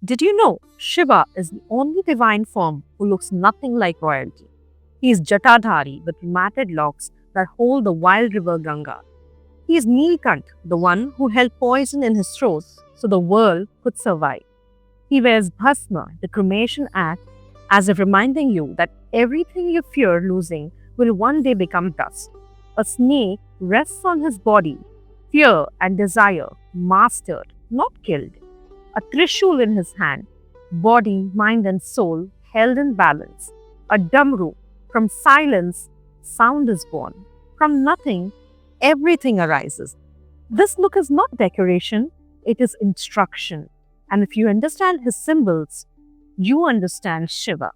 Did you know Shiva is the only divine form who looks nothing like royalty? He is Jatadhari with matted locks that hold the wild river Ganga. He is Neelkant, the one who held poison in his throat so the world could survive. He wears bhasma, the cremation act, as if reminding you that everything you fear losing will one day become dust. A snake rests on his body, fear and desire mastered, not killed. A trishul in his hand, body, mind, and soul held in balance. A damru, from silence, sound is born. From nothing, everything arises. This look is not decoration, it is instruction. And if you understand his symbols, you understand Shiva.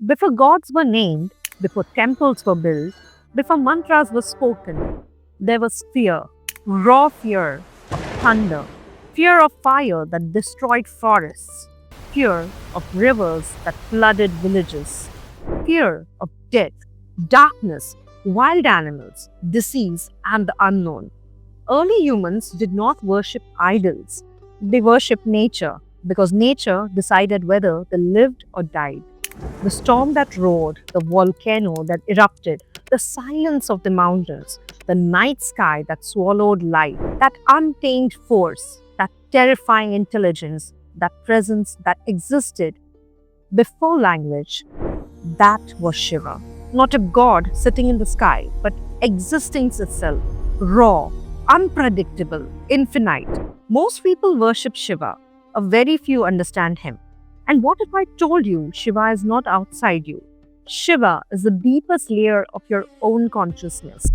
Before gods were named, before temples were built, before mantras were spoken, there was fear, raw fear of thunder, fear of fire that destroyed forests, fear of rivers that flooded villages, fear of death, darkness, wild animals, disease, and the unknown. Early humans did not worship idols, they worshipped nature because nature decided whether they lived or died. The storm that roared, the volcano that erupted, the silence of the mountains, the night sky that swallowed light, that untamed force, that terrifying intelligence, that presence that existed before language, that was Shiva. Not a god sitting in the sky, but existence itself, raw, unpredictable, infinite. Most people worship Shiva, a very few understand him. And what if I told you Shiva is not outside you? Shiva is the deepest layer of your own consciousness.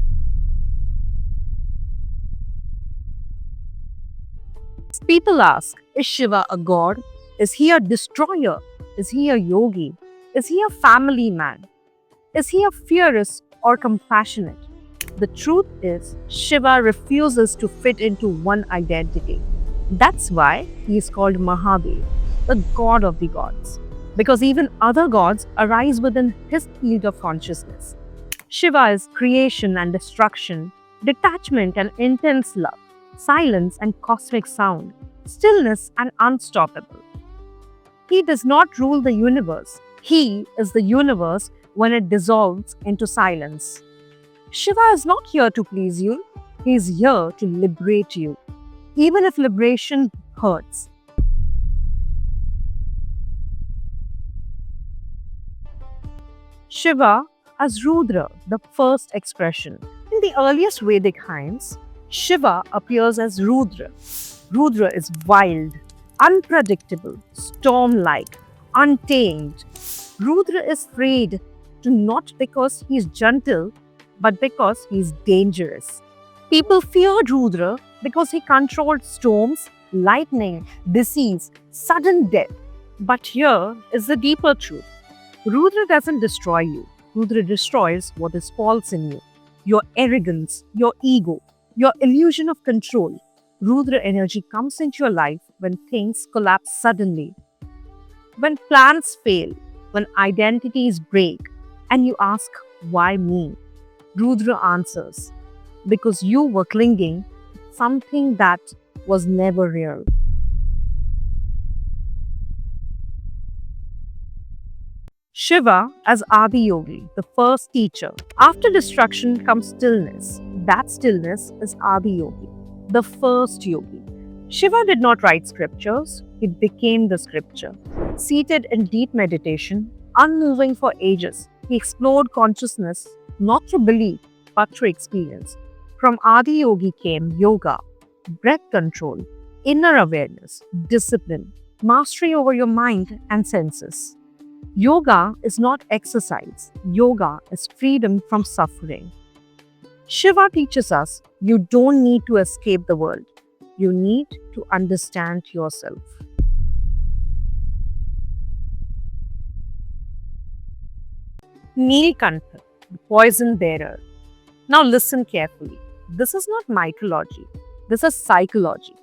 People ask, is Shiva a god? Is he a destroyer? Is he a yogi? Is he a family man? Is he a fierce or compassionate? The truth is, Shiva refuses to fit into one identity. That's why he is called Mahadev, the god of the gods, because even other gods arise within his field of consciousness. Shiva is creation and destruction, detachment and intense love, silence and cosmic sound, stillness and unstoppable. He does not rule the universe. He is the universe when it dissolves into silence. Shiva is not here to please you. He is here to liberate you, even if liberation hurts. Shiva as Rudra, the first expression. In the earliest Vedic hymns, Shiva appears as Rudra. Rudra is wild, unpredictable, storm-like, untamed. Rudra is afraid to not because he is gentle, but because he is dangerous. People feared Rudra because he controlled storms, lightning, disease, sudden death. But here is the deeper truth. Rudra doesn't destroy you. Rudra destroys what is false in you. Your arrogance, your ego, your illusion of control. Rudra energy comes into your life when things collapse suddenly, when plans fail, when identities break, and you ask, why me? Rudra answers, because you were clinging to something that was never real. Shiva as Adi Yogi, the first teacher. After destruction comes stillness. That stillness is Adi Yogi, the first yogi. Shiva did not write scriptures, he became the scripture. Seated in deep meditation, unmoving for ages, he explored consciousness not through belief but through experience. From Adi Yogi came yoga, breath control, inner awareness, discipline, mastery over your mind and senses. Yoga is not exercise, yoga is freedom from suffering. Shiva teaches us you don't need to escape the world, you need to understand yourself. Neelkantha, the poison bearer. Now listen carefully. This is not mythology, this is psychology.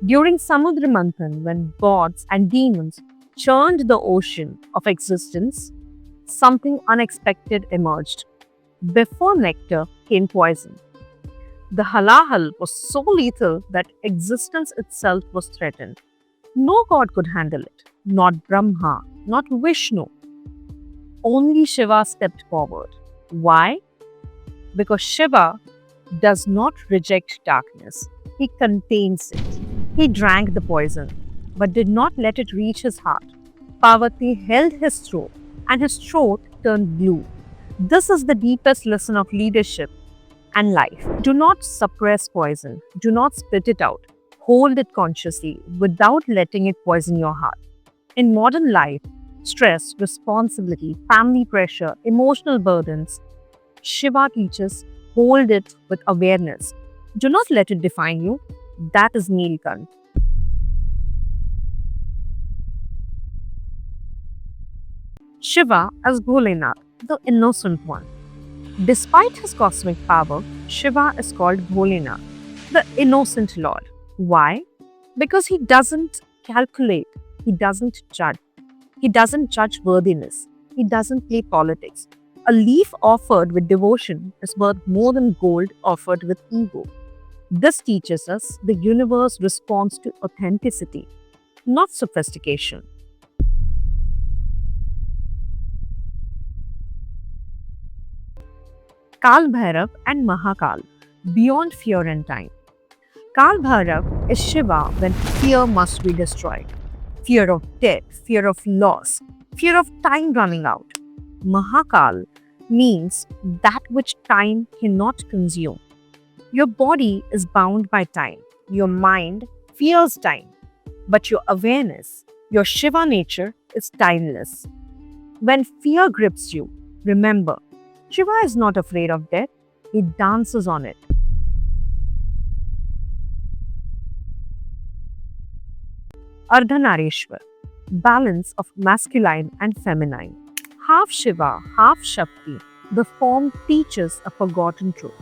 During Samudra Manthan, when gods and demons churned the ocean of existence, something unexpected emerged. Before nectar came poison. The halahal was so lethal that existence itself was threatened. No god could handle it, not Brahma, not Vishnu. Only Shiva stepped forward. Why? Because Shiva does not reject darkness, he contains it. He drank the poison, but did not let it reach his heart. Parvati held his throat, and his throat turned blue. This is the deepest lesson of leadership and life. Do not suppress poison, do not spit it out. Hold it consciously without letting it poison your heart. In modern life, stress, responsibility, family pressure, emotional burdens, Shiva teaches hold it with awareness. Do not let it define you. That is Neelkant. Shiva as Bholenath, the innocent one. Despite his cosmic power, Shiva is called Bholenath, the innocent Lord. Why? Because he doesn't calculate, he doesn't judge. He doesn't judge worthiness. He doesn't play politics. A leaf offered with devotion is worth more than gold offered with ego. This teaches us the universe responds to authenticity, not sophistication. Kal Bhairav and Mahakal, beyond fear and time. Kal Bhairav is Shiva when fear must be destroyed. Fear of death, fear of loss, fear of time running out. Mahakal means that which time cannot consume. Your body is bound by time. Your mind fears time. But your awareness, your Shiva nature is timeless. When fear grips you, remember, Shiva is not afraid of death, he dances on it. Ardhanarishwar, balance of masculine and feminine. Half Shiva, half Shakti, the form teaches a forgotten truth.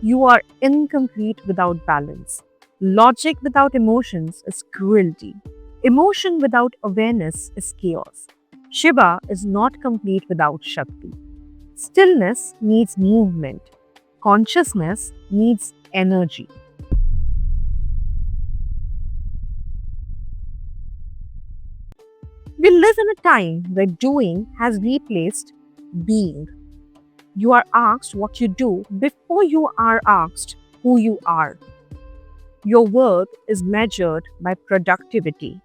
You are incomplete without balance. Logic without emotions is cruelty. Emotion without awareness is chaos. Shiva is not complete without Shakti. Stillness needs movement. Consciousness needs energy. We live in a time where doing has replaced being. You are asked what you do before you are asked who you are. Your worth is measured by productivity,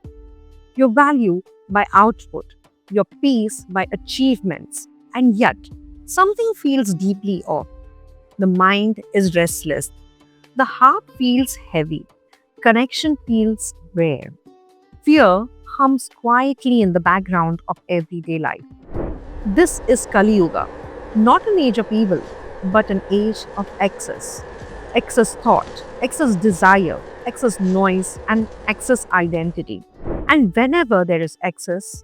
your value by output, your peace by achievements, and yet something feels deeply off. The mind is restless, the heart feels heavy, connection feels rare. Fear hums quietly in the background of everyday life. This is Kali Yuga, not an age of evil, but an age of excess. Excess thought, excess desire, excess noise, and excess identity. And whenever there is excess,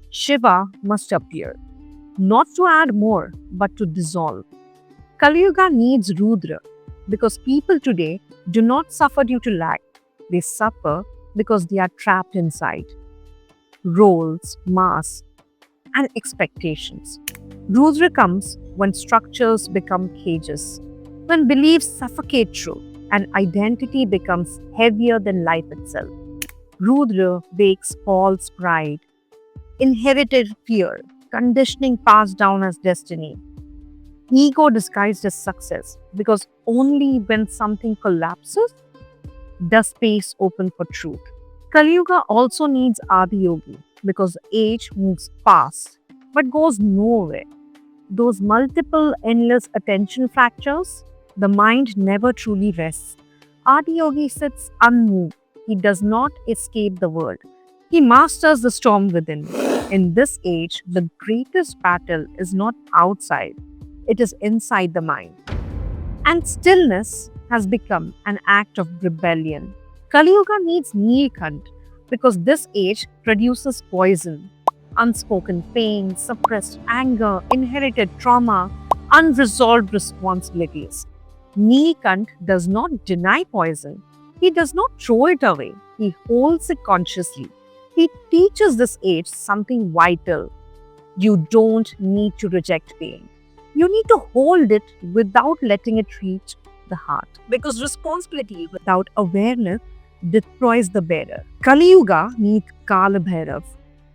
Shiva must appear, not to add more, but to dissolve. Kali Yuga needs Rudra because people today do not suffer due to lack, they suffer because they are trapped inside roles, masks, and expectations. Rudra comes when structures become cages, when beliefs suffocate truth, and identity becomes heavier than life itself. Rudra wakes false pride, inherited fear, conditioning passed down as destiny, ego disguised as success, because only when something collapses does space open for truth. Kali Yuga also needs Adi Yogi because age moves fast but goes nowhere. Those multiple endless attention fractures, the mind never truly rests. Adi Yogi sits unmoved. he does not escape the world. He masters the storm within. In this age, the greatest battle is not outside, it is inside the mind. And stillness has become an act of rebellion. Kali Yuga needs Neelkant because this age produces poison, unspoken pain, suppressed anger, inherited trauma, unresolved responsibilities. Neelkant does not deny poison. He does not throw it away. He holds it consciously. He teaches this age something vital. You don't need to reject pain. You need to hold it without letting it reach the heart. Because responsibility without awareness destroys the bearer. Kali Yuga needs Kala Bhairav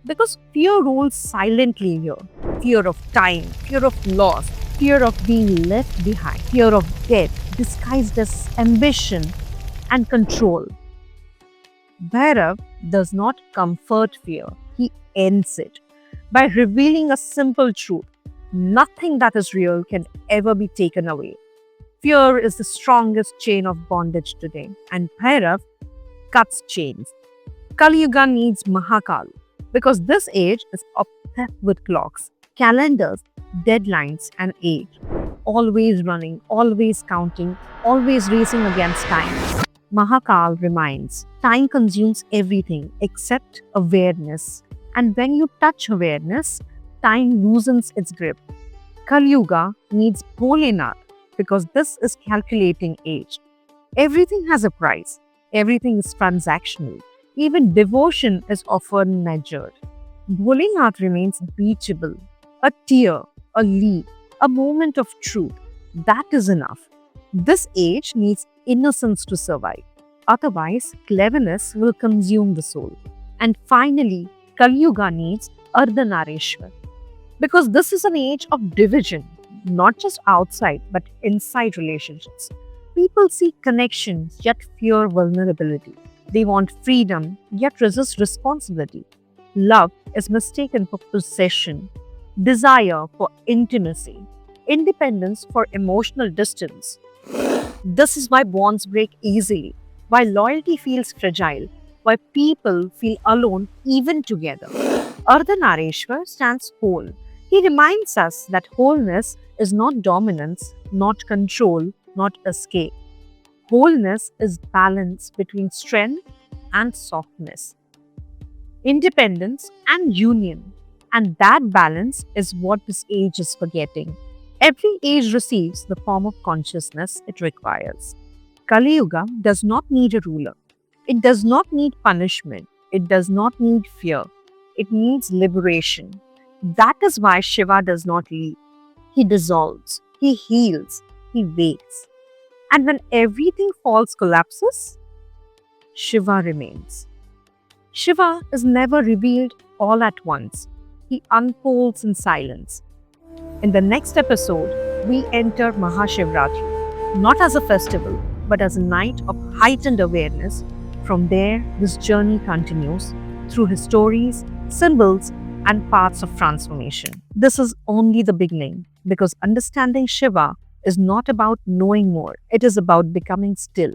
because fear rules silently here. Fear of time, fear of loss, fear of being left behind, fear of death disguised as ambition and control. Bhairav does not comfort fear, he ends it by revealing a simple truth. Nothing that is real can ever be taken away. Fear is the strongest chain of bondage today, and Bhairav cuts chains. Kali Yuga needs Mahakal because this age is obsessed with clocks, calendars, deadlines, and age. Always running, always counting, always racing against time. Mahakal reminds time consumes everything except awareness, and when you touch awareness, time loosens its grip. Kali Yuga needs Bholenath because this is calculating age. Everything has a price, everything is transactional. Even devotion is often measured. Bholenath remains reachable. A tear, a leaf, a moment of truth. That is enough. This age needs innocence to survive. Otherwise, cleverness will consume the soul. And finally, Kali Yuga needs Ardhanarishwar. Because this is an age of division, not just outside but inside relationships. People seek connections yet fear vulnerability. They want freedom yet resist responsibility. Love is mistaken for possession, desire for intimacy, independence for emotional distance. This is why bonds break easily, why loyalty feels fragile, why people feel alone even together. Ardhanarishwar stands whole. He reminds us that wholeness is not dominance, not control, not escape. Wholeness is balance between strength and softness, independence and union. And that balance is what this age is forgetting. Every age receives the form of consciousness it requires. Kali Yuga does not need a ruler. It does not need punishment. It does not need fear. It needs liberation. That is why Shiva does not leave. He dissolves, he heals, he waits. And when everything false collapses, Shiva remains. Shiva is never revealed all at once. He unfolds in silence. In the next episode, we enter Mahashivratri, not as a festival, but as a night of heightened awareness. From there, this journey continues through his stories, symbols, and paths of transformation. This is only the beginning because understanding Shiva is not about knowing more, it is about becoming still.